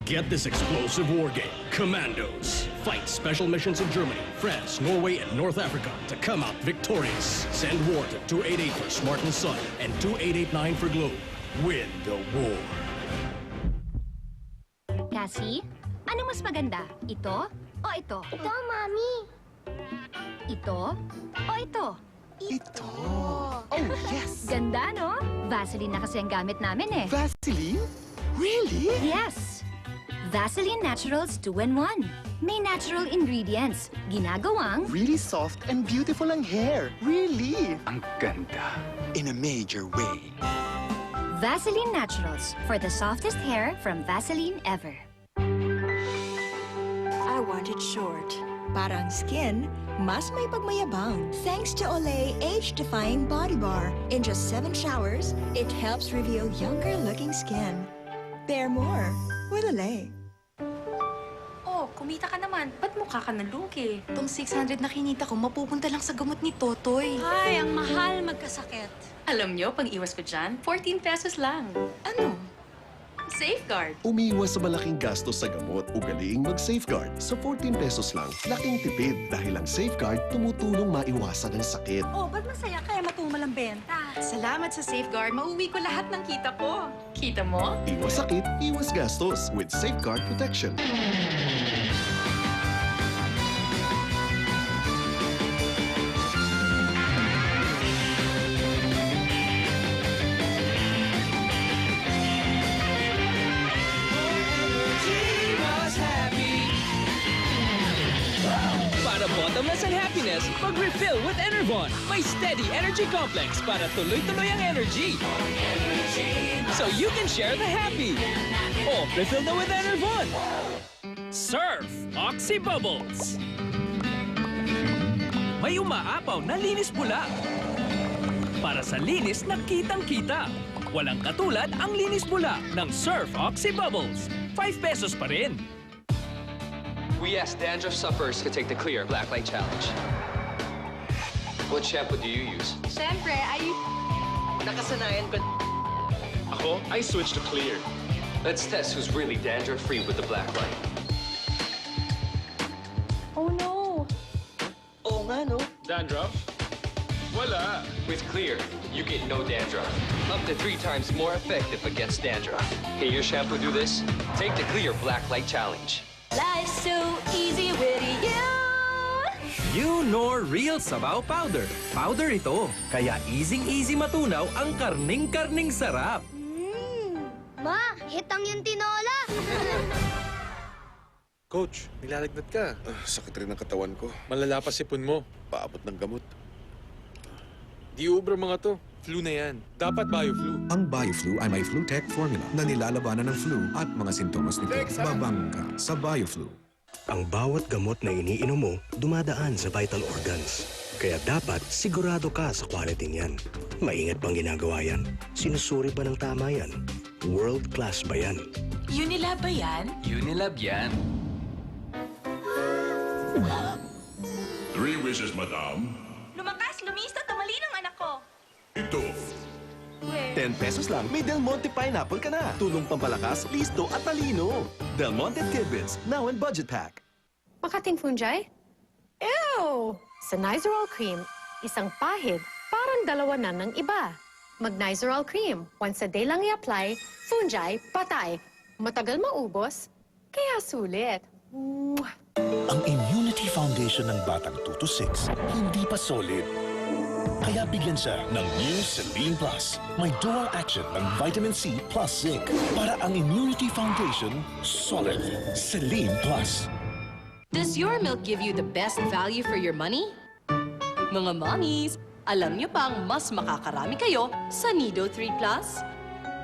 Get this explosive war game, Commandos. Fight special missions in Germany, France, Norway, and North Africa to come out victorious. Send war to 288 for Smart and Son and 2889 for Globe. Win the war. Cassie, ano mas maganda? Ito o ito? Ito, Mami. Ito o ito? Ito. Oh, yes. Ganda, no? Vaseline na kasi ang gamit namin eh. Vaseline? Really? Yes! Vaseline Naturals 2-in-1. May natural ingredients. Ginagawang... Really soft and beautiful ang hair. Really. Ang ganda. In a major way. Vaseline Naturals for the softest hair from Vaseline ever. I want it short. Para ang skin, mas may pagmayabang. Thanks to Olay Age-Defying Body Bar. In just 7 showers, it helps reveal younger-looking skin. Bear more with Olay. Oh, kumita ka naman. Ba't mukha ka nalugi? Itong 600 na kinita ko, mapupunta lang sa gamot ni Totoy. Ay, ang mahal magkasakit. Alam nyo, pag iwas ko dyan, 14 pesos lang. Ano? Safeguard. Umiiwas sa malaking gastos sa gamot. Ugaliing mag-Safeguard. Sa 14 pesos lang, laking tipid. Dahil ang Safeguard tumutulong maiwasan ang sakit. Oh, ba't masaya kaya matumal ang benta? Salamat sa Safeguard, mauwi ko lahat ng kita ko. Kita mo? Iwas sakit, iwas gastos with Safeguard Protection. Para bottomless ang happiness, mag-refill with Enervon. May steady energy complex para tuloy-tuloy ang energy. So you can share the happy. O, refill na with Enervon. Surf Oxy Bubbles. May umaapaw na linis pula. Para sa linis na kitang-kita. Walang katulad ang linis pula ng Surf Oxy Bubbles. 5 pesos pa rin. We asked dandruff sufferers to take the Clear Blacklight Challenge. What shampoo do you use? Siyempre, Nakasanayan ko. Ako, I switched to Clear. Let's test who's really dandruff-free with the Blacklight. Oh no! Oo nga, no? Dandruff? Wala! With Clear, you get no dandruff. Up to 3 times more effective against dandruff. Can your shampoo do this? Take the Clear Blacklight Challenge. Life's so easy with you! Nor Real Sabaw Powder. Powder ito, kaya easy-easy matunaw ang karning-karning sarap. Ma, hitang yung tinola. Coach, nilalagnat ka. Sakit rin ang katawan ko. Malala pa sipon mo. Paabot ng gamot. Di ubra mga to. Flu na yan. Dapat BioFlu. Ang BioFlu ay may FluTech formula na nilalabanan ng flu at mga sintomas nito. Babangga sa BioFlu. Ang bawat gamot na iniinom mo, dumadaan sa vital organs. Kaya dapat sigurado ka sa quality niyan. Maingat bang ginagawa yan? Sinusuri ba ng tama yan? World class ba yan? Unilab ba yan? Unilab yan. 3 wishes, madam. Lumakas, lumisto, tumalino ang anak ko. Ito. 10 pesos lang, may Del Monte Pineapple ka na. Tulong pampalakas, listo at talino. Del Monte Tidbits, now in budget pack. Makating fungi? Ew! Sa Nizoral Cream, isang pahid, parang dalawa na ng iba. Mag-Nizoral Cream, once a day lang i-apply, fungi, patay. Matagal maubos, kaya sulit. Ang Immunity Foundation ng batang 2 to 6, hindi pa solid. Kaya bigyan siya ng New Selene Plus. May dual action ng vitamin C plus zinc para ang Immunity Foundation solid. Selene Plus. Does your milk give you the best value for your money? Mga mommies, alam niyo bang mas makakarami kayo sa Nido 3 Plus?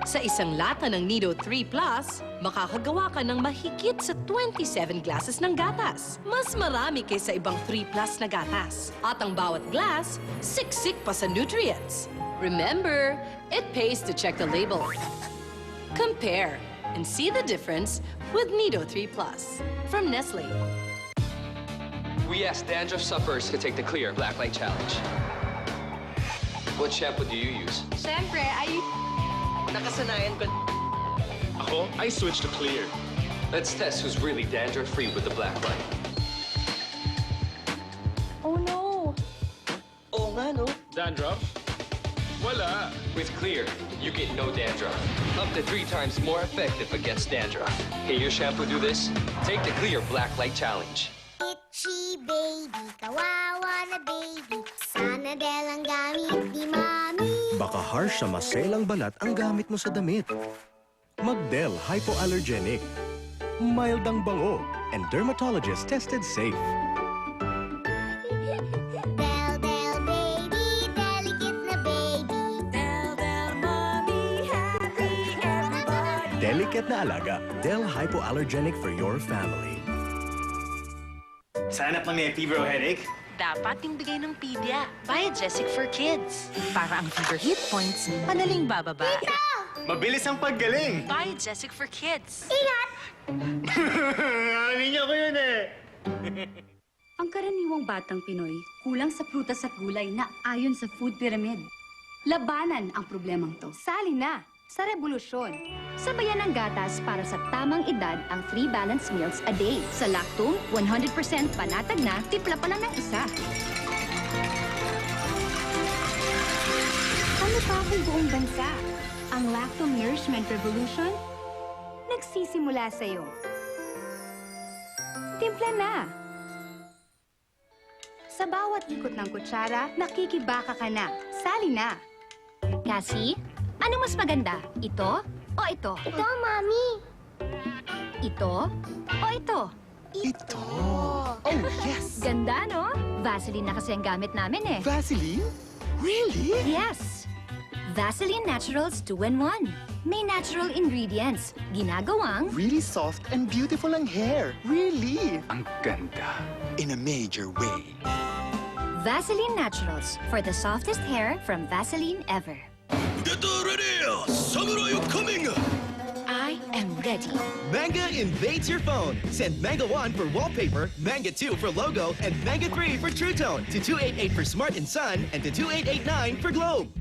Sa isang lata ng Nido 3 Plus, makakagawa ka ng mahigit sa 27 glasses ng gatas. Mas marami kaysa ibang 3 Plus na gatas. At ang bawat glass, siksik pa sa nutrients. Remember, it pays to check the label. Compare and see the difference with Nido 3 Plus from Nestle. We asked dandruff sufferers to take the Clear Blacklight Challenge. What shampoo do you use? Siyempre, Nakasanayan ko. Ako, I switched to Clear. Let's test who's really dandruff-free with the black light. Oh no! Oo nga, no? Dandruff? Wala. With Clear, you get no dandruff. Up to 3 times more effective against dandruff. Hear your shampoo do this? Take the Clear Black Light Challenge. Itchy baby, kawawa na baby. Sana Del ang gamit ni Mami. Baka harsh sa maselang balat ang gamit mo sa damit. Mag-Del Hypoallergenic. Mild ang bango and dermatologist tested safe. Del, Del baby, delicate na baby. Del, Del mommy, happy everybody. Delicate na alaga. Del Hypoallergenic for your family. Sana pa may fever o headache? Dapat yung bigay ng Pedia. Biogesic for kids. Para ang fever hit points, madaling bababa. Mabilis ang paggaling! Biogesic for kids. Ingat! Ninyo ko yun eh! Ang karaniwang batang Pinoy, kulang sa prutas at gulay na ayon sa food pyramid. Labanan ang problemang to. Sali na sa revolusyon. Sabayan ng gatas para sa tamang edad ang 3 balanced meals a day. Sa Lactum, 100% panatag na, tipla pa lang ng isa. Ano pa kung buong bansa? Ang Lactum Nourishment Revolution nagsisimula sa'yo. Timpla na! Sa bawat ikot ng kutsara, nakikibaka ka na. Sali na! Cassie, ano mas maganda? Ito o ito? Ito, Mami. Ito o ito? Ito. Oh, yes! Ganda, no? Vaseline na kasi ang gamit namin eh. Vaseline? Really? Yes! Vaseline Naturals 2-in-1. May natural ingredients. Ginagawang Really soft and beautiful ang hair. Really? Ang ganda. In a major way. Vaseline Naturals for the softest hair from Vaseline ever. Get ready! Samurai are coming! I am ready. Manga invades your phone. Send Manga 1 for wallpaper, Manga 2 for logo, and Manga 3 for True Tone to 2888 for Smart and Sun and to 2889 for Globe.